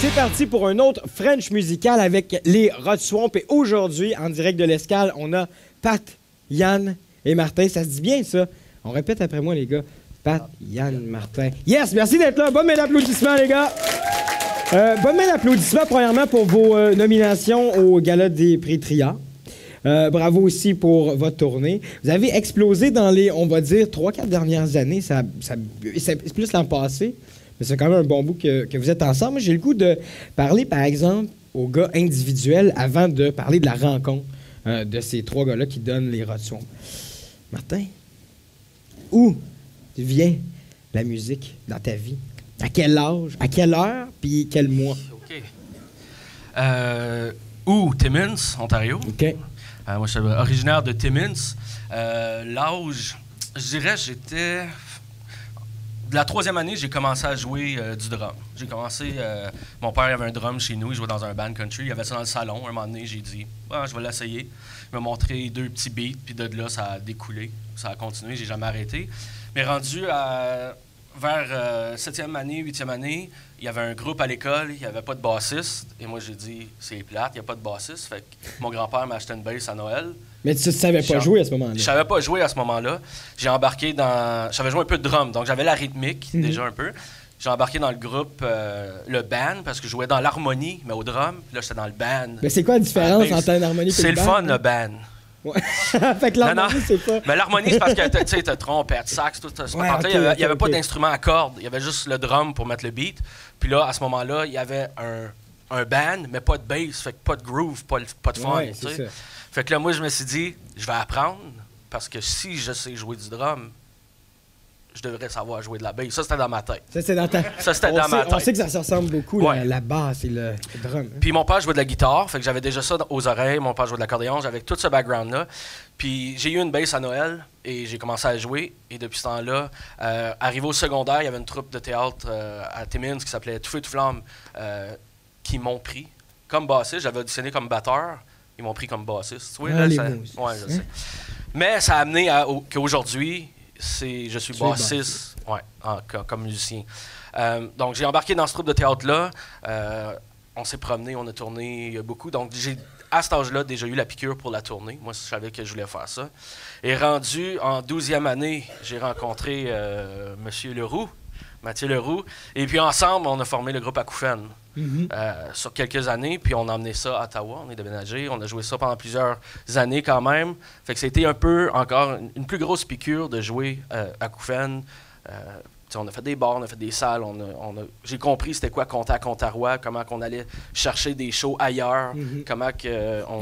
c'est parti pour un autre French musical avec les Rod Swamp. Et aujourd'hui, en direct de l'Escale, on a Pat, Yann et Martin. Ça se dit bien, ça? On répète après moi, les gars. Pat, Yann, Martin. Yes, merci d'être là. Bonne main d'applaudissements, les gars. Bonne main d'applaudissements, premièrement, pour vos nominations au Gala des Prix Tria. Bravo aussi pour votre tournée. Vous avez explosé dans les, on va dire, 3-4 dernières années. C'est plus l'an passé. Mais c'est quand même un bon bout que vous êtes ensemble. J'ai le goût de parler, par exemple, aux gars individuels avant de parler de la rencontre de ces trois gars-là qui donnent les Rod Swamp. Martin, où vient la musique dans ta vie? À quel âge? À quelle heure? Puis quel mois? OK. Timmins, Ontario. OK. Moi, je suis originaire de Timmins. L'âge, je dirais, j'étais... De la 3e année, j'ai commencé à jouer du drum. J'ai commencé... mon père avait un drum chez nous, il jouait dans un band country. Il avait ça dans le salon. Un moment donné, j'ai dit, je vais l'essayer. Il m'a montré 2 petits beats, puis de là, ça a découlé. Ça a continué, j'ai jamais arrêté. Mais rendu vers 7e année, 8e année, il y avait un groupe à l'école, il n'y avait pas de bassiste. Et moi, j'ai dit, c'est plate, il n'y a pas de bassiste. Fait que mon grand-père m'a acheté une bass à Noël. Mais tu ne savais pas jouer à ce moment-là? Je savais pas jouer à ce moment-là. J'ai embarqué dans... J'avais joué un peu de drum, donc j'avais la rythmique, déjà un peu. J'ai embarqué dans le groupe, le band, parce que je jouais dans l'harmonie, mais au drum. Puis là, j'étais dans le band. Mais c'est quoi la différence entre une harmonie et c'est le band? C'est le fun, le band. Ouais. Fait que l'harmonie, c'est pas... Mais l'harmonie, c'est parce que tu sais, t'as trompette, sax, tout ça. Ouais, okay, il n'y avait pas d'instrument à cordes. Il y avait juste le drum pour mettre le beat. Puis là, à ce moment-là, il y avait un band, mais pas de bass, fait que pas de groove, pas de fun. Ouais, c'est ça. Fait que là, moi, je me suis dit, je vais apprendre, parce que si je sais jouer du drum, je devrais savoir jouer de la bass. Ça, c'était dans ma tête. Ça, c'était dans ta... Ça, c'était dans ma tête. On sait que ça se ressemble beaucoup, la basse et le drum. Hein? Puis mon père jouait de la guitare, fait que j'avais déjà ça aux oreilles. Mon père jouait de l'accordéon, j'avais tout ce background-là. Puis j'ai eu une bass à Noël, et j'ai commencé à jouer. Et depuis ce temps-là, arrivé au secondaire, il y avait une troupe de théâtre à Timmins qui s'appelait Tout feu, tout flamme, qui m'ont pris comme bassiste. J'avais auditionné comme batteur. Ils m'ont pris comme bassiste. Oui, là, je sais. Mais ça a amené qu'aujourd'hui, je suis bassiste comme musicien. Donc, j'ai embarqué dans ce troupe de théâtre-là. On s'est promené, on a tourné beaucoup. Donc, j'ai, à cet âge-là, déjà eu la piqûre pour la tournée. Moi, je savais que je voulais faire ça. Et rendu en 12e année, j'ai rencontré Monsieur Leroux, Mathieu Leroux. Et puis, ensemble, on a formé le groupe Acouphènes. Sur quelques années, puis on a emmené ça à Ottawa, on est déménagé, on a joué ça pendant plusieurs années quand même. Fait que c'était un peu encore une plus grosse piqûre de jouer à Acouphènes. On a fait des bars, on a fait des salles, j'ai compris c'était quoi Contact Ontario, comment qu'on allait chercher des shows ailleurs, comment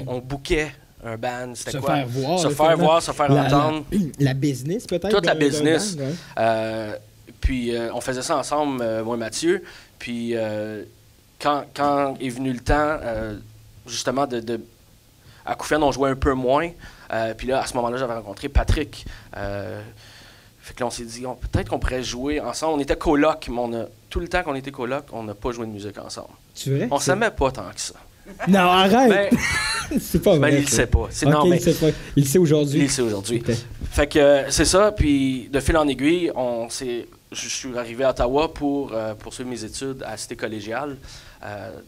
on bookait un band, c'était quoi? Se faire voir, se faire entendre. La business peut-être? Toute la business. Puis on faisait ça ensemble, moi et Mathieu, puis... Quand est venu le temps, justement, à Acouphènes, on jouait un peu moins. Puis là, à ce moment-là, j'avais rencontré Patrick. Fait que là, on s'est dit, peut-être qu'on pourrait jouer ensemble. On était coloc, mais tout le temps qu'on était coloc, on n'a pas joué de musique ensemble. C'est vrai? On s'aimait pas tant que ça. Non, arrête! C'est pas vrai. Il le sait pas. Il le sait pas. Il le sait aujourd'hui. Il le sait aujourd'hui. Okay. Fait que c'est ça. Puis de fil en aiguille, je suis arrivé à Ottawa pour poursuivre mes études à la Cité collégiale.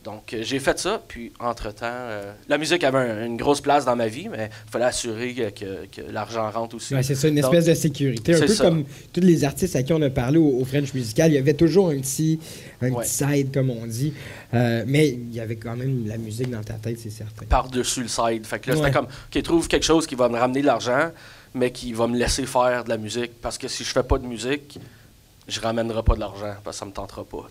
Donc, j'ai fait ça, puis entre-temps, la musique avait une grosse place dans ma vie, mais il fallait assurer que l'argent rentre aussi. Ouais, c'est ça, une espèce de sécurité. Un peu ça. Comme tous les artistes à qui on a parlé au French Musical, il y avait toujours un petit side, comme on dit, mais il y avait quand même la musique dans ta tête, c'est certain. Par-dessus le side. Fait que là, c'était comme, OK, trouve quelque chose qui va me ramener de l'argent, mais qui va me laisser faire de la musique, parce que si je fais pas de musique... je ramènerai pas de l'argent parce que ça me tentera pas.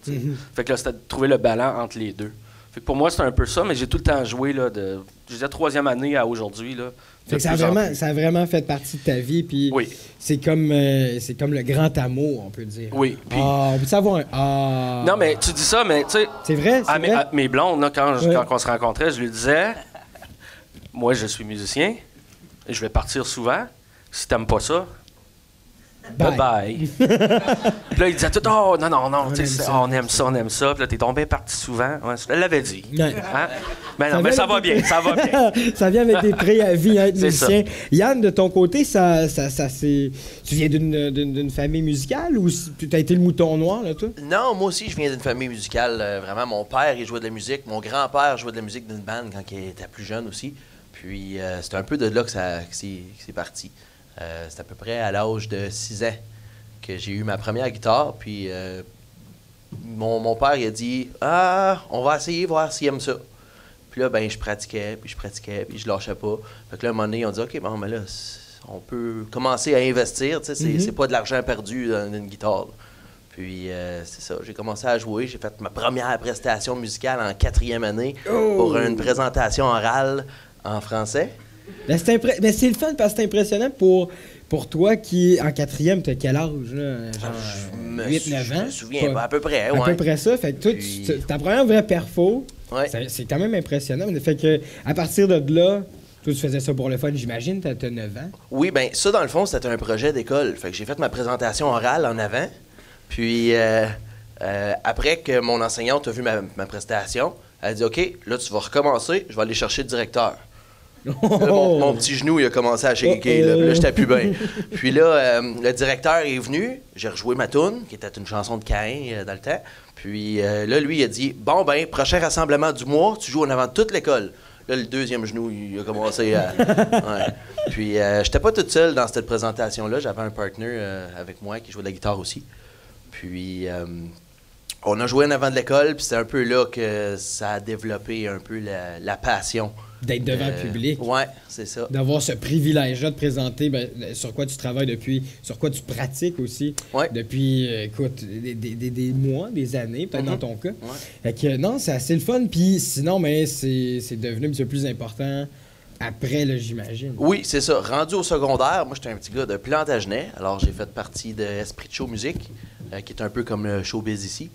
Fait que là, c'était de trouver le ballon entre les deux. Fait que pour moi, c'était un peu ça, mais j'ai tout le temps joué là, de 3e année à aujourd'hui. Là, fait que ça a vraiment fait partie de ta vie, puis c'est comme le grand amour, on peut dire. Oui. On peut savoir un Non, mais tu dis ça, mais tu sais... C'est vrai, c'est vrai. Mes blondes, là, quand on se rencontrait, je lui disais, moi, je suis musicien, et je vais partir souvent. Si t'aimes pas ça... Bye. Bye. Puis là, il disait tout, oh, non, non, non, On tu sais, aime ça. on aime ça, on aime ça. Puis là, t'es tombé parti souvent. Ouais, je l'avais dit. Ouais. Hein? Mais non, mais ça va bien, ça va bien. Ça vient avec des préavis à être C'est musicien. Yann, de ton côté, c'est... Tu viens d'une famille musicale ou tu as été le mouton noir, là, toi? Non, moi aussi, je viens d'une famille musicale. Vraiment, mon père, il jouait de la musique. Mon grand-père jouait de la musique d'une bande quand il était plus jeune aussi. Puis, c'est un peu de là que c'est parti. C'est à peu près à l'âge de 6 ans que j'ai eu ma première guitare. Puis, mon père, il a dit « Ah, on va essayer, voir s'il aime ça. » Puis là, ben, je pratiquais, puis je lâchais pas. Fait que là, à un moment donné, on dit « OK, bon, mais là, on peut commencer à investir. Tu sais, c'est pas de l'argent perdu dans une guitare. » Puis, c'est ça. J'ai commencé à jouer. J'ai fait ma première prestation musicale en 4e année pour une présentation orale en français. Ben, mais c'est le fun parce que c'est impressionnant pour toi qui, en 4e, t'as quel âge, là? Genre 8-9 ans? Je me souviens pas, à peu près, ouais. À peu près ça. Fait que toi, ta première vraie perfo, Ouais. c'est quand même impressionnant. Fait que, à partir de là, toi, tu faisais ça pour le fun, j'imagine, t'as 9 ans. Oui, bien, ça, dans le fond, c'était un projet d'école. Fait que j'ai fait ma présentation orale en avant. Puis, après que mon enseignante a vu ma prestation, elle a dit « OK, là, tu vas recommencer, je vais aller chercher le directeur. » Là, mon petit genou, il a commencé à shaker. Là, puis là, j'étais plus bien. Puis là, le directeur est venu. J'ai rejoué ma toune, qui était une chanson de Caïn dans le temps. Puis là, lui, il a dit « Bon, ben, prochain rassemblement du mois, tu joues en avant de toute l'école. » Là, le deuxième genou, il a commencé à... Ouais. Puis, j'étais pas toute seule dans cette présentation-là. J'avais un partner avec moi qui jouait de la guitare aussi. Puis, on a joué en avant de l'école, puis c'est un peu là que ça a développé un peu la passion. D'être devant le public. Ouais, c'est ça. D'avoir ce privilège-là de présenter sur quoi tu travailles depuis, sur quoi tu pratiques aussi Ouais. depuis, écoute, des mois, des années, peut-être dans ton cas. Ouais. Fait que non, c'est assez le fun. Puis sinon, mais c'est devenu un petit peu plus important après, là, j'imagine. Oui, c'est ça. Rendu au secondaire, moi, j'étais un petit gars de Plantagenet. Alors, j'ai fait partie de Esprit de Show Musique, qui est un peu comme le showbiz ici.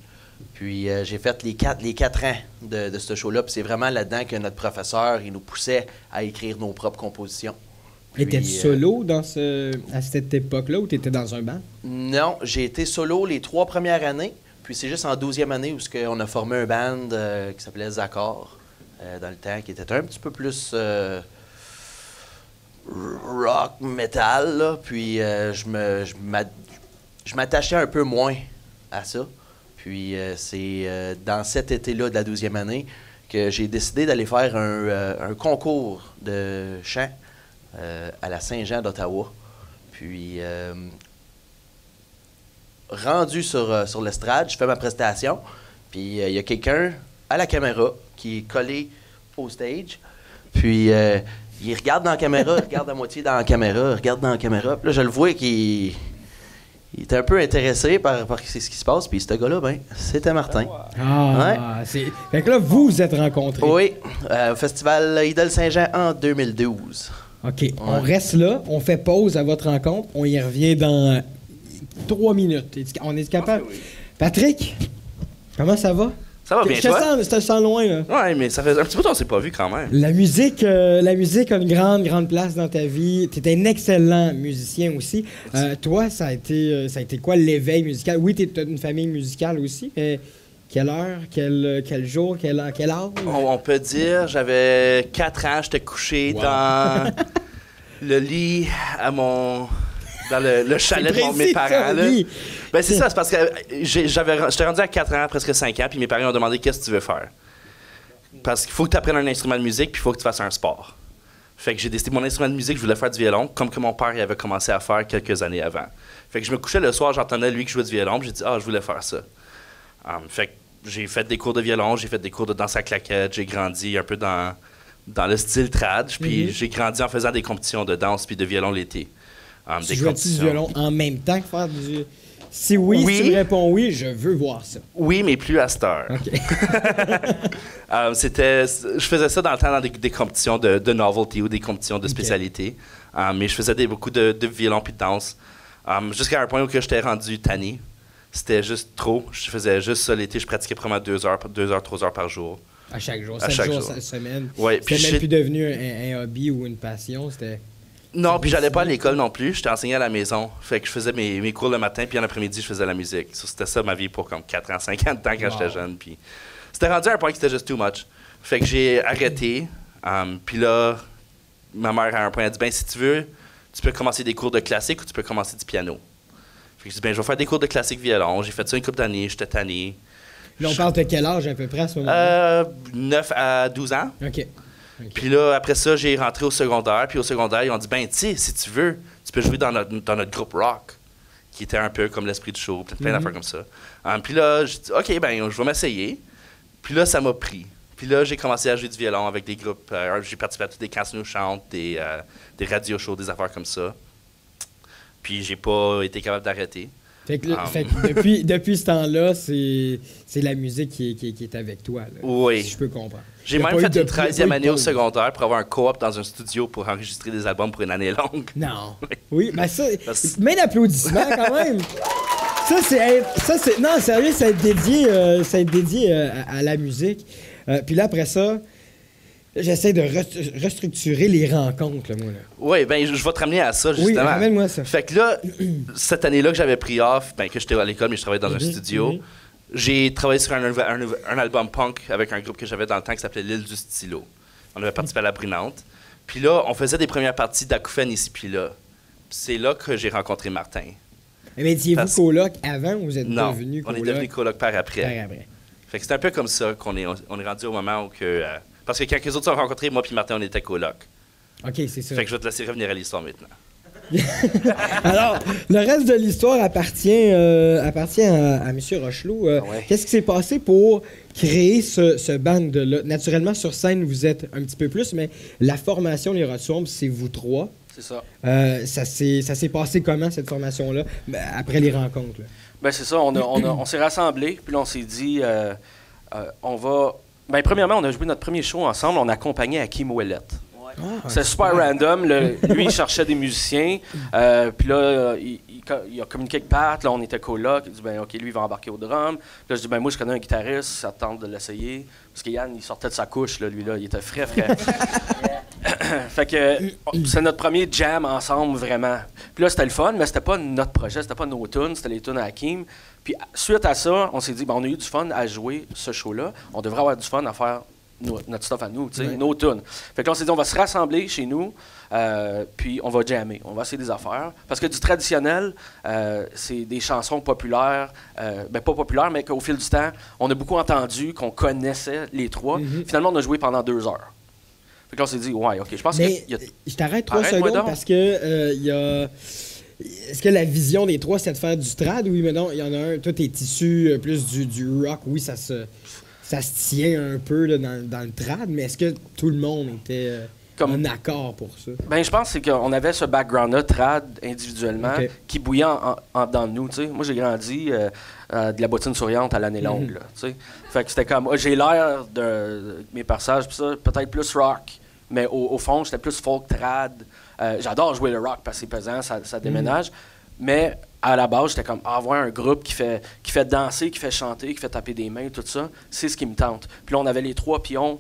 Puis, j'ai fait les 4 ans de ce show-là. Puis, c'est vraiment là-dedans que notre professeur, il nous poussait à écrire nos propres compositions. Étais-tu solo à cette époque-là ou t'étais dans un band? Non, j'ai été solo les 3 premières années. Puis, c'est juste en 12e année où on a formé un band qui s'appelait Zacor, dans le temps, qui était un petit peu plus... rock, metal, là. Puis je m'attachais un peu moins à ça. Puis c'est dans cet été-là de la 12e année que j'ai décidé d'aller faire un concours de chant à la Saint-Jean d'Ottawa. Puis rendu sur l'estrade, je fais ma prestation. Puis il y a quelqu'un à la caméra qui est collé au stage. Puis il regarde dans la caméra, il regarde à moitié dans la caméra, il regarde dans la caméra. Puis là, je le vois qu'il était un peu intéressé par ce qui se passe. Puis ce gars-là, ben, c'était Martin. Ah, fait que là, vous vous êtes rencontrés. Oui, au Festival Idole Saint-Jean en 2012. OK, on reste là, on fait pause à votre rencontre, on y revient dans 3 minutes. On est capable? Oui. Patrick, comment ça va? Ça va bien, Je te sens loin, là. Ouais, mais ça fait un petit peu qu'on s'est pas vu quand même. La musique a une grande place dans ta vie. Tu es un excellent musicien aussi. Toi, ça a été quoi l'éveil musical? Oui, tu es une famille musicale aussi, mais quelle heure, quel jour, quel âge? On peut dire, j'avais 4 ans, j'étais couché dans le lit dans le chalet de mes parents. Là. Oui. Ben c'est ça, c'est parce que j'étais rendu à 4 ans, presque 5 ans, puis mes parents ont demandé qu'est-ce que tu veux faire. Parce qu'il faut que tu apprennes un instrument de musique, puis il faut que tu fasses un sport. Fait que j'ai décidé mon instrument de musique, je voulais faire du violon, comme que mon père il avait commencé à faire quelques années avant. Fait que je me couchais le soir, j'entendais lui qui jouait du violon, puis j'ai dit je voulais faire ça. Fait que j'ai fait des cours de violon, j'ai fait des cours de danse à claquettes, j'ai grandi un peu dans le style trad, puis j'ai grandi en faisant des compétitions de danse puis de violon l'été. Tu jouais-tu du violon en même temps que faire du... Si oui, si tu me réponds oui, je veux voir ça. Oui, mais plus à cette heure. OK. Je faisais ça dans le temps dans des compétitions de novelty ou des compétitions de spécialité. Mais je faisais beaucoup de violon puis de danse. Jusqu'à un point où j'étais rendu tanné. C'était juste trop. Je faisais juste ça l'été. Je pratiquais probablement 2 heures, 3 heures par jour. À chaque jour, À 7 chaque jours, jour. semaine. Ouais, c'était même plus devenu un hobby ou une passion, c'était... Non, puis j'allais pas à l'école non plus. J'étais enseigné à la maison. Fait que je faisais mes cours le matin, puis en après-midi, je faisais la musique. C'était ça ma vie pour comme 4 ans, 5 ans de temps quand j'étais jeune. Puis c'était rendu à un point que c'était juste too much. Fait que j'ai arrêté. Puis là, ma mère, à un point, a dit, ben si tu veux, tu peux commencer des cours de classique ou tu peux commencer du piano. Fait que je dis, ben je vais faire des cours de classique violon. J'ai fait ça une couple d'années, j'étais tanné. Là, on parle de quel âge à peu près à ce moment-là? 9 à 12 ans. OK. Puis là, après ça, j'ai rentré au secondaire. Puis au secondaire, ils ont dit, ben, tu sais, si tu veux, tu peux jouer dans notre groupe rock, qui était un peu comme l'esprit du show, plein d'affaires comme ça. Puis là, j'ai dit, OK, ben, je vais m'essayer. Puis là, ça m'a pris. Puis là, j'ai commencé à jouer du violon avec des groupes. J'ai participé à tous des Cancer Nous Chante, des radio shows, des affaires comme ça. Puis j'ai pas été capable d'arrêter. Fait que depuis ce temps-là, c'est la musique qui est avec toi. Là, oui. Si je peux comprendre. J'ai même fait une 13e année au secondaire pour avoir un co-op dans un studio pour enregistrer des albums pour une année longue. Non. Oui, ben ça, mais d'applaudissements quand même. Ça, c'est. Non, sérieux, ça va être dédié à la musique. Puis là, après ça, j'essaie de restructurer les rencontres, là, moi. Là. Oui, ben je vais te ramener à ça, justement. Oui, ramène-moi ça. Fait que là, cette année-là que j'avais pris off, ben que j'étais à l'école, mais je travaillais dans un studio, j'ai travaillé sur un album punk avec un groupe que j'avais dans le temps qui s'appelait L'Île du Stylo. On avait participé à la Brunante. Puis là, on faisait des premières parties d'Acouphènes ici puis là. Puis c'est là que j'ai rencontré Martin. Mais étiez-vous coloc avant ou vous êtes devenu coloc? Non, on est devenu coloc par après. Par après. Fait que c'est un peu comme ça qu'on est rendu au moment où que... parce que quand les autres sont rencontrés, moi puis Martin, on était coloc. OK, c'est ça. Fait que je vais te laisser revenir à l'histoire maintenant. Alors, le reste de l'histoire appartient à M. Rochelot. Qu'est-ce qui s'est passé pour créer ce band-là? Naturellement, sur scène, vous êtes un petit peu plus, mais la formation, les Rodswamp, c'est vous trois. C'est ça. Ça s'est passé comment, cette formation-là, après les rencontres? Là? Ben c'est ça, on s'est rassemblés, puis là, on s'est dit, on va... Ben premièrement, on a joué notre premier show ensemble, on accompagnait Hakim Ouellette. C'est super random. Lui, il cherchait des musiciens. Puis là, il a communiqué avec Pat. Là, on était coloc. Il dit, ben, OK, lui, il va embarquer au drum. Puis là, je dis, ben, moi, je connais un guitariste. Ça te tente de l'essayer. Parce que Yann, il sortait de sa couche, là, lui, là. Il était frais. Fait que c'est notre premier jam ensemble, vraiment. Puis là, c'était le fun, mais c'était pas notre projet. C'était pas nos tunes. C'était les tunes à Hakim. Puis suite à ça, on s'est dit, ben, on a eu du fun à jouer ce show-là. On devrait avoir du fun à faire notre stuff à nous, tu sais, nos tunes. Fait que là, on s'est dit, on va se rassembler chez nous, puis on va jammer, on va essayer des affaires. Parce que du traditionnel, c'est des chansons populaires, ben pas populaires, mais qu'au fil du temps, on a beaucoup entendu, qu'on connaissait les trois. Finalement, on a joué pendant 2 heures. Fait que là, on s'est dit, ouais, OK, je pense que... Je t'arrête 3 secondes parce que il y a... Est-ce que la vision des trois, c'est de faire du trad? Oui, mais non, il y en a un, toi, t'es issu plus du rock, oui, ça se tient un peu là, dans le trad, mais est-ce que tout le monde était en accord pour ça? Ben, je pense qu'on avait ce background-là, trad, individuellement, qui bouillait dans nous, tu sais. Moi, j'ai grandi de la bottine souriante à l'année longue, là, tu sais. Fait que c'était comme, j'ai l'air de mes passages, puis ça, peut-être plus rock, mais au fond, j'étais plus folk trad. J'adore jouer le rock parce que c'est pesant, ça déménage, mais... À la base, j'étais comme, avoir un groupe qui fait danser, qui fait chanter, qui fait taper des mains, tout ça, c'est ce qui me tente. Puis là, on avait les 3 pions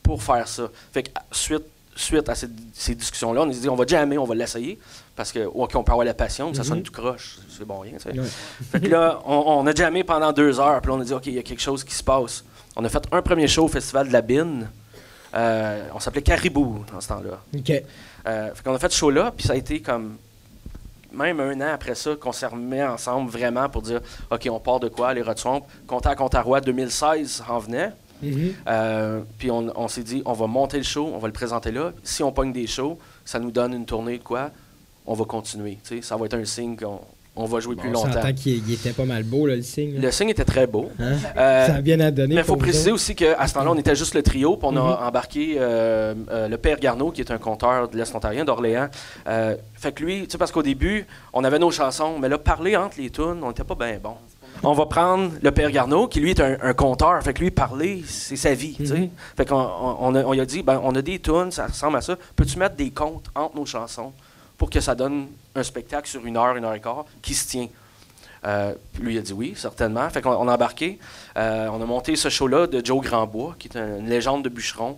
pour faire ça. Fait que suite à ces discussions-là, on s'est dit, on va jammer, on va l'essayer, parce que, OK, on peut avoir la passion, mais ça sonne tout croche, c'est bon rien, tu sais. Fait que là, on a jammé pendant 2 heures, puis là, on a dit, OK, il y a quelque chose qui se passe. On a fait un premier show au Festival de la Bine, on s'appelait Caribou dans ce temps-là. OK. Fait qu'on a fait ce show-là, puis ça a été comme... Même 1 an après ça, qu'on s'est remis ensemble vraiment pour dire OK, on part de quoi, les Rodswamp. Contact Ontario 2016 en venait. Puis on s'est dit, on va monter le show, on va le présenter là. Si on pogne des shows, ça nous donne une tournée de quoi, on va continuer. T'sais, ça va être un signe qu'on va jouer plus longtemps. On s'entend qu'il était pas mal beau, là, le signe. Là. Le signe était très beau. Hein? Ça a bien à donner. Mais il faut préciser aussi qu'à ce temps-là, on était juste le trio, puis on a embarqué le père Garneau, qui est un conteur de l'Est ontarien, d'Orléans. Fait que lui, tu sais, parce qu'au début, on avait nos chansons, mais là, parler entre les tunes, on n'était pas bien bon. On va prendre le père Garneau, qui lui est un conteur. Fait que lui, parler, c'est sa vie. Tu sais. Fait qu'on a dit, ben, on a des tunes, ça ressemble à ça. Peux-tu mettre des comptes entre nos chansons pour que ça donne un spectacle sur 1 heure, 1 heure et quart, qui se tient? Puis lui, il a dit oui, certainement. Fait qu'on a embarqué. On a monté ce show-là de Joe Grandbois, qui est une légende de bûcheron,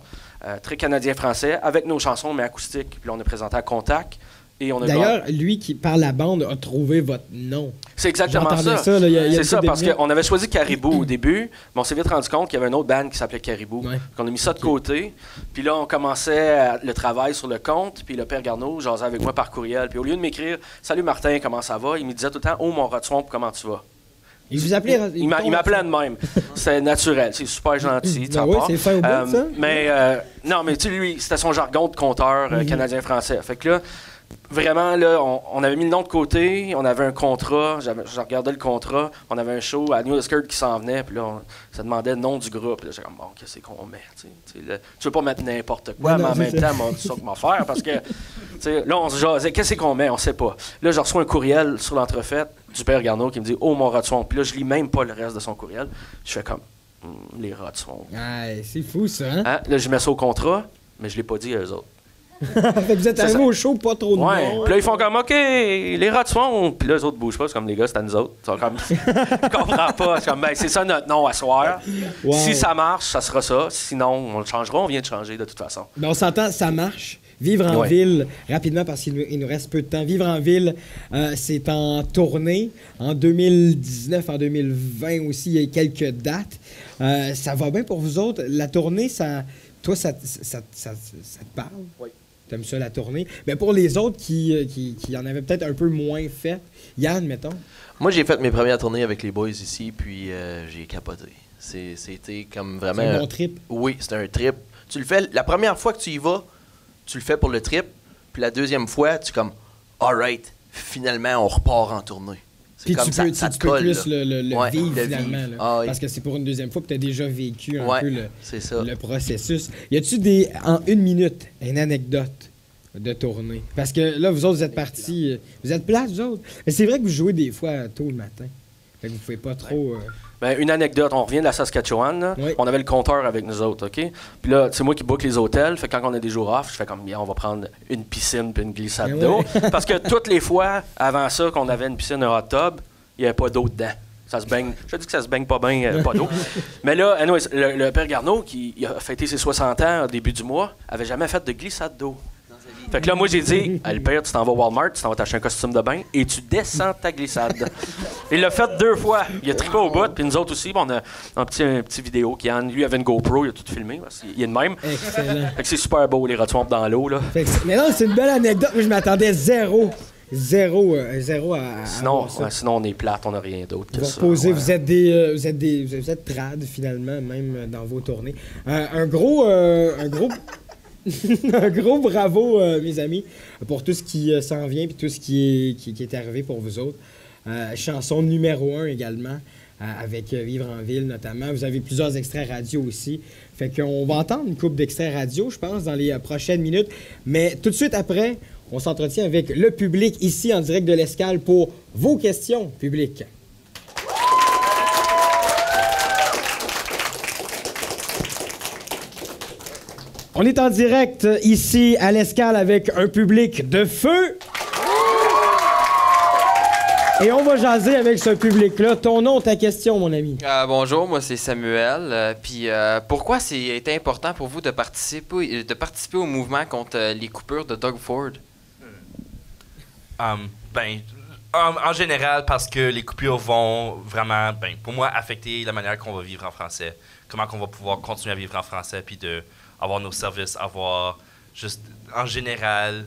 très canadien-français, avec nos chansons, mais acoustiques. Puis là, on a présenté à Contact. et on a D'ailleurs, lui qui, par la bande, a trouvé votre nom. C'est exactement J'entendais ça. ça, là, il y a C'est une ça, couple de parce minutes. qu'on avait choisi Caribou au début, mais on s'est vite rendu compte qu'il y avait une autre band qui s'appelait Caribou. Ouais. On a mis ça de côté. Puis là, on commençait le travail sur le compte. Puis le père Garneau jasait avec moi par courriel. Puis au lieu de m'écrire « Salut Martin, comment ça va? » il me disait tout le temps « Oh mon Rotswamp, comment tu vas? » Il vous appelait... Il m'appelait de même. C'est naturel. C'est super gentil. Ben oui, c'est fin au bout, ça. Non, mais tu sais, lui, c'était son jargon de compteur canadien-français. Fait que là, vraiment, là, on avait mis le nom de côté, on avait un contrat, je regardais le contrat, on avait un show à New Skirt qui s'en venait, puis là, ça demandait le nom du groupe. Là, j'étais comme, bon, qu'est-ce qu'on met? Tu veux pas mettre n'importe quoi, mais en même temps, on dit ça comment faire, parce que, tu sais, là, on se jasait, qu'est-ce qu'on met? On sait pas. Là, je reçois un courriel sur l'entrefaite du père Garneau qui me dit, oh, mon Rotswamp. Puis là, je lis même pas le reste de son courriel. Je fais comme, les Rotswamp. C'est fou, ça, hein? Là, je mets ça au contrat, mais je l'ai pas dit à eux autres. Fait que vous êtes arrivé au show, pas trop de Ouais. monde. Puis là, ils font comme, OK, les rats font. Puis là, les autres bougent pas. C'est comme, les gars, c'est à nous autres. Ils sont comme, je comprends pas. C'est comme, ben, c'est ça notre nom à soir. Wow. Si ça marche, ça sera ça. Sinon, on le changera. On vient de changer de toute façon. Ben, on s'entend, ça marche. Vivre en Ouais. ville, rapidement, parce qu'il nous reste peu de temps. Vivre en ville, c'est en tournée. En 2019, en 2020 aussi, il y a quelques dates. Ça va bien pour vous autres. La tournée, toi, ça te parle? Oui. T'aimes ça, la tournée? Mais pour les autres qui en avaient peut-être un peu moins fait, Yann, mettons. Moi, j'ai fait mes premières tournées avec les boys ici, puis j'ai capoté. C'était comme vraiment... C'est un bon trip. Oui, c'était un trip. Tu le fais... La première fois que tu y vas, tu le fais pour le trip, puis la deuxième fois, tu es comme « Alright, finalement, on repart en tournée. » Puis comme tu ça, peux, ça tu te peux colle, plus là. le Ouais, vivre le finalement. vivre. Là. Ah oui. Parce que c'est pour une deuxième fois que tu as déjà vécu un Ouais, peu c'est ça. le processus. Y a-tu en une minute, une anecdote de tournée? Parce que là, vous autres, vous êtes partis. Vous êtes plates, vous autres. Mais c'est vrai que vous jouez des fois tôt le matin. Fait que vous pouvez pas trop. Ben, une anecdote, on revient de la Saskatchewan, là. Oui. On avait le compteur avec nous autres, OK? Puis là, c'est moi qui book les hôtels, fait que quand on a des jours off, je fais comme, bien, on va prendre une piscine puis une glissade Ben d'eau. ouais. Parce que toutes les fois, avant ça, qu'on avait une piscine, un hot tub, il n'y avait pas d'eau dedans. Ça se baigne. Je dis que ça se baigne pas bien, pas d'eau. Mais là, anyways, le père Garneau, qui a fêté ses 60 ans au début du mois, avait jamais fait de glissade d'eau. Fait que là, moi, j'ai dit, le père, tu t'en vas au Walmart, tu t'en vas t'acheter un costume de bain et tu descends ta glissade. Il l'a fait 2 fois. Il a trippé au bout, puis nous autres aussi, on a un petit vidéo qui lui avait une GoPro, il a tout filmé. Il est de même. Excellent. Fait que c'est super beau, les Rotswamp dans l'eau, là. Mais non, c'est une belle anecdote. Moi, je m'attendais zéro à Sinon, avoir ça. sinon, on est plate, on n'a rien d'autre que Vous ça. reposez, Ouais. vous êtes trad finalement, même dans vos tournées. Un gros un gros bravo, mes amis, pour tout ce qui s'en vient et tout ce qui est arrivé pour vous autres. Chanson numéro 1 également, avec Vivre en ville notamment. Vous avez plusieurs extraits radio aussi. Fait qu'on va entendre une couple d'extraits radio, je pense, dans les prochaines minutes. Mais tout de suite après, on s'entretient avec le public ici en direct de l'Escale pour vos questions publiques. On est en direct ici à l'Escale avec un public de feu. Et on va jaser avec ce public-là. Ton nom, ta question, mon ami. Bonjour, moi c'est Samuel. Pourquoi c'est important pour vous de participer au mouvement contre les coupures de Doug Ford? En général, parce que les coupures vont vraiment, pour moi, affecter la manière qu'on va vivre en français. Comment qu'on va pouvoir continuer à vivre en français, puis avoir nos services, avoir juste, en général,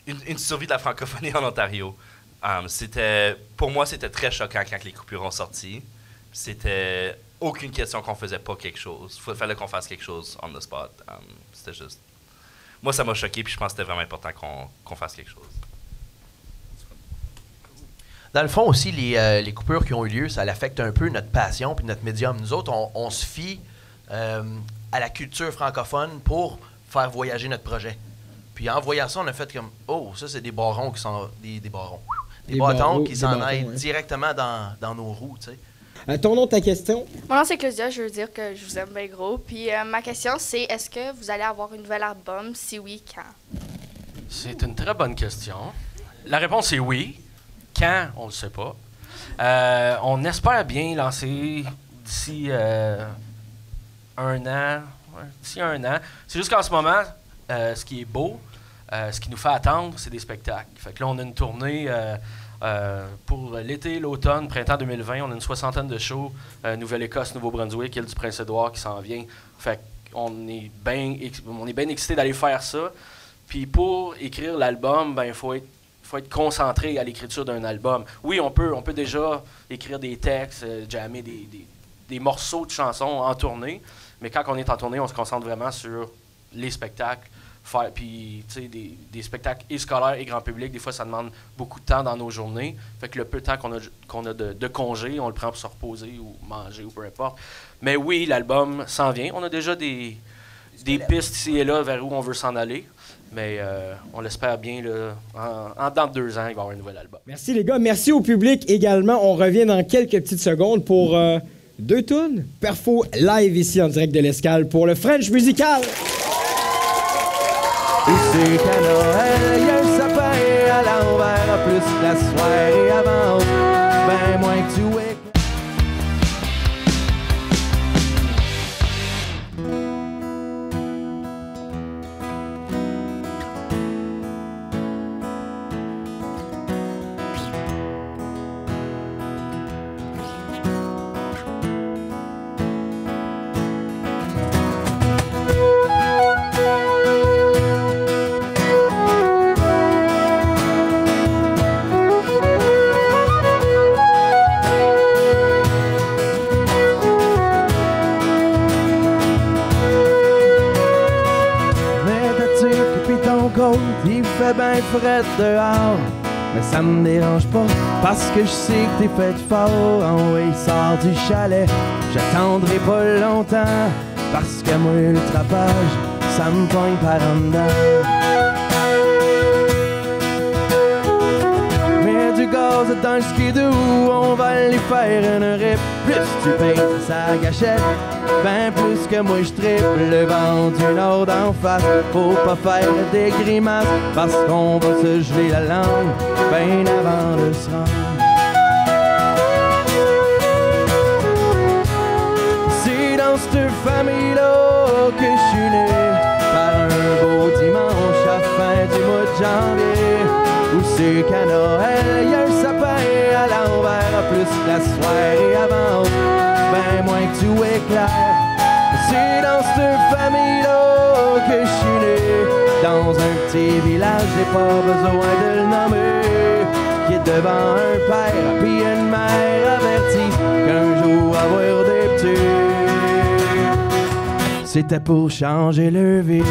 une survie de la francophonie en Ontario. Pour moi, c'était très choquant quand les coupures ont sorti. C'était aucune question qu'on faisait pas quelque chose. Il fallait qu'on fasse quelque chose on the spot. C'était juste... Moi, ça m'a choqué, puis je pense que c'était vraiment important qu'on fasse quelque chose. Dans le fond aussi, les coupures qui ont eu lieu, ça affecte un peu notre passion puis notre médium. Nous autres, on se fie à la culture francophone pour faire voyager notre projet. Puis en voyant ça, on a fait comme « Oh, ça, c'est des barons qui sont... Des barons. Des bâtons qui s'en aillent directement dans nos roues, tu sais. Ton nom, ta question? Mon nom, c'est Claudia. Je veux dire que je vous aime bien gros. Puis ma question, c'est est-ce que vous allez avoir un nouvel album? Si oui, quand? C'est une très bonne question. La réponse est oui. Quand? On ne le sait pas. On espère bien lancer d'ici 1 an. Ouais, d'ici 1 an. C'est juste qu'en ce moment, ce qui est beau, ce qui nous fait attendre, c'est des spectacles. Fait que là, on a une tournée pour l'été, l'automne, printemps 2020. On a une 60aine de shows. Nouvelle-Écosse, Nouveau-Brunswick, île du Prince-Édouard qui s'en vient. Fait qu'on est bien excités d'aller faire ça. Puis pour écrire l'album, ben il faut être concentré à l'écriture d'un album. Oui, on peut déjà écrire des textes, jammer des morceaux de chansons en tournée, mais quand on est en tournée, on se concentre vraiment sur les spectacles. Puis, tu sais, des spectacles et scolaires et grand public, des fois, ça demande beaucoup de temps dans nos journées. Fait que le peu de temps qu'on a de congé, on le prend pour se reposer ou manger ou peu importe. Mais oui, l'album s'en vient. On a déjà des pistes ici et là vers où on veut s'en aller. Mais on l'espère bien, là, dans 2 ans, il va y avoir un nouvel album. Merci les gars. Merci au public également. On revient dans quelques petites secondes pour 2 tunes. Perfo live ici en direct de l'Escale pour le French Musical. C'est qu'à Noël, y a un sapin à l'envers, plus que la soirée avance, ben moins que tu es. Il fait ben fret dehors, mais ça me dérange pas, parce que je sais que t'es fait fort. Oh oui, sors du chalet, j'attendrai pas longtemps, parce que moi le trapage, ça me pogne par en dedans. Mets du gaz dans le skidoo, on va aller faire une rip. Plus tu payes sa gâchette, ben plus que moi je triple. Le vent du nord d'en face, faut pas faire des grimaces, parce qu'on va se geler la langue ben avant de se rendre. C'est dans cette famille-là que je suis né, par un beau dimanche à fin du mois de janvier, où c'est qu'à Noël y a un sapin à l'envers, plus que la soirée avance, ben moins que tu éclaires. C'est dans cette famille-là que je suis né, dans un petit village, j'ai pas besoin de le nommer, qui est devant un père puis une mère avertie qu'un jour avoir des petits, c'était pour changer leur vie.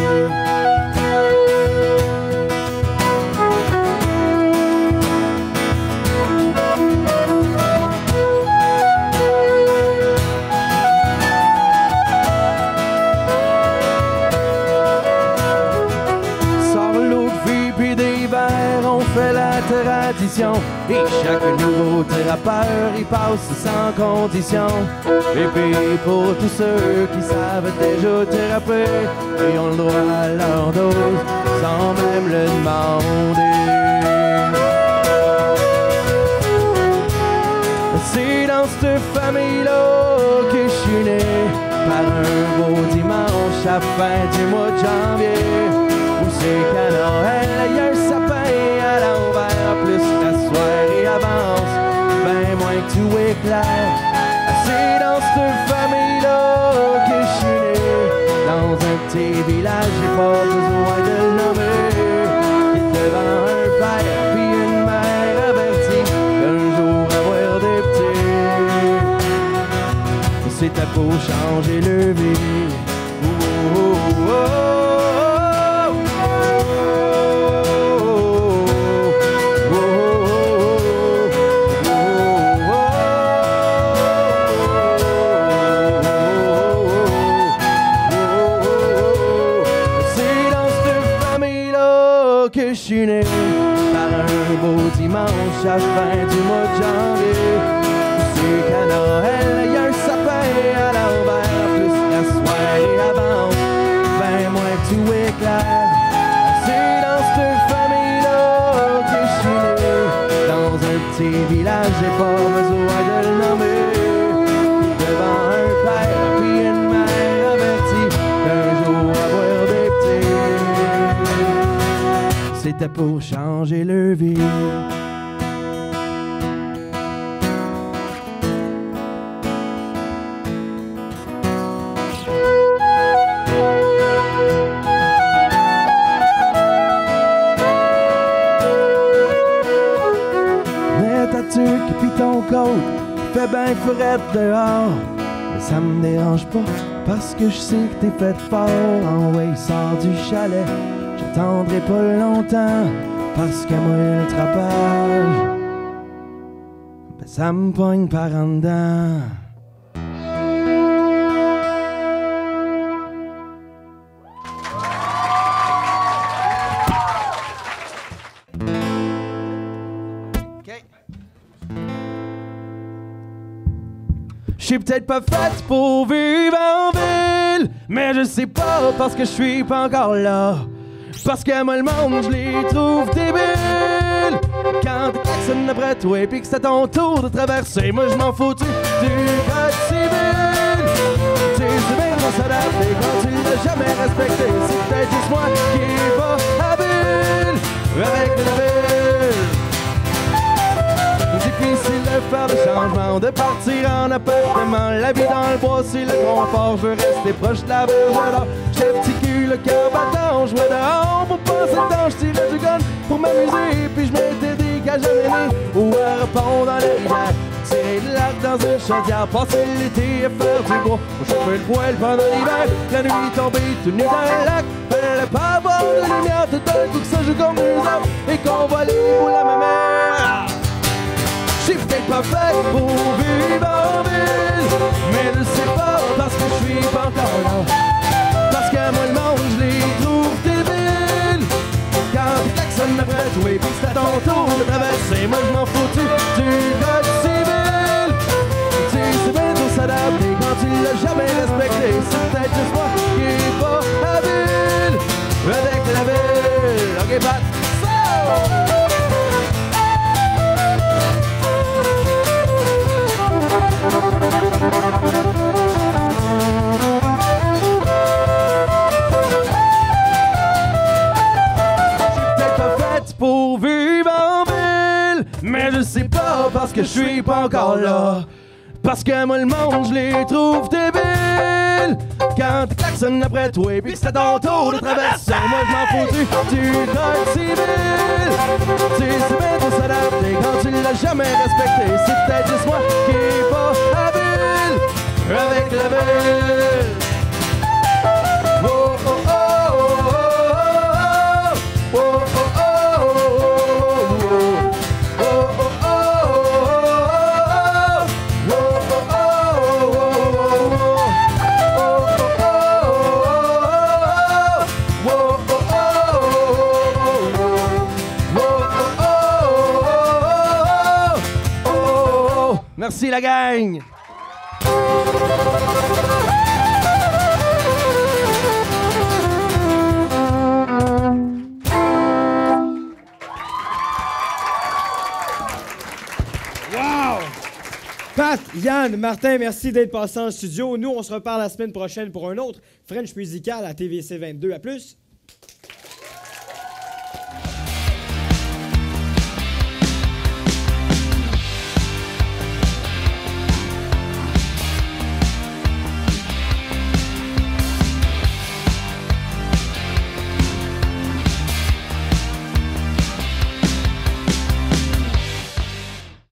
Et chaque nouveau trappeur y passe sans condition. Et puis pour tous ceux qui savent déjà théraper, ils ont le droit à leur dose sans même le demander. C'est dans cette famille-là que je suis né, par un beau dimanche à fin du mois de janvier, où c'est qu'à Noël y a un sapin à l'envers, plus la soirée avance, ben moins que tout éclaire. C'est dans cette famille-là que je suis né, dans un petit village, j'ai pas besoin de le nommer, qui est devant un père puis une mère avertie qu'un jour avoir des petits, c'était pour changer le vie. Oh, oh, oh. Que je suis né, par un beau dimanche à fin du mois de janvier, c'est qu'à Noël y a un sapin à l'envers, plus la soirée avance, ben moins que tout éclaire. C'est dans cette famille-là que je suis né, dans un petit village, j'ai pas besoin de le nommer, devant un père puis une mère avertie qu'un jour avoir des petits, c'était pour changer leur vie. Mais ta tuque pis ton coat fait ben frette dehors. Mais ça me dérange pas parce que je sais que t'es fait fort. En way, sors du chalet, j'attendrai pas longtemps parce qu'à moi le trapage, ben ça me pogne par en dedans. Je suis peut-être pas faite pour vivre en ville, mais je sais pas parce que je suis pas encore là. Parce que moi le monde je les trouve débiles. Quand t'es klaxonnes après toi et que c'est à ton tour de traverser, moi je m'en fous du code civil. Tu sais bien qu'on s'adapte quand tu l'as jamais respecté. C'est peut-être juste moi qui est pas habile avec la ville. Difficile de faire le changement, de partir en appartement. La vie dans le bois, c'est le confort. Je veux rester proche de la berge d'or. J'ai le petit cul, le cœur battant. Je jouais dehors pour passer le temps. Je tirais du gun pour m'amuser. Puis je mettais des gages à mener ou à répondre dans les rivières. Tirer de l'arc dans une chaudière. Passer l'été à faire du bois. Pour chauffer le poêle pendant l'hiver. La nuit tombée tout nu dans le lac. Fallait pas avoir de lumière tout d'un coup que ça joue comme des hommes. Et qu'on voit les boules à ma mère. J'suis peut-être pas fait pour vivre en ville, mais je sais pas parce que je suis pas encore là. Parce que moi le monde je les trouve débiles. Quand tu klaxonnes après toi et puis c'est à ton tour de traverser, moi je m'en fous du code civil. Tu sais c'est bien trop s'adapter quand tu l'as jamais respecté. C'est peut-être juste moi qui est pas habile avec la ville. Ok Pat, pour vivre en ville, mais je sais pas parce que je suis pas encore là. Parce que moi le monde je les trouve débiles. Quand tu klaxonnes après toi et puis c'est à ton tour de traverser, moi je m'en fous du code civil. Tu sais c'est bien de s'adapter quand tu l'as jamais respecté. C'est peut-être juste moi qui est pas habile avec la ville. Oh oh oh oh oh oh oh merci la gang! Wow! Pat, Yann, Martin, merci d'être passé en studio. Nous, on se reparle la semaine prochaine pour un autre French Musical à TVC 22. À plus!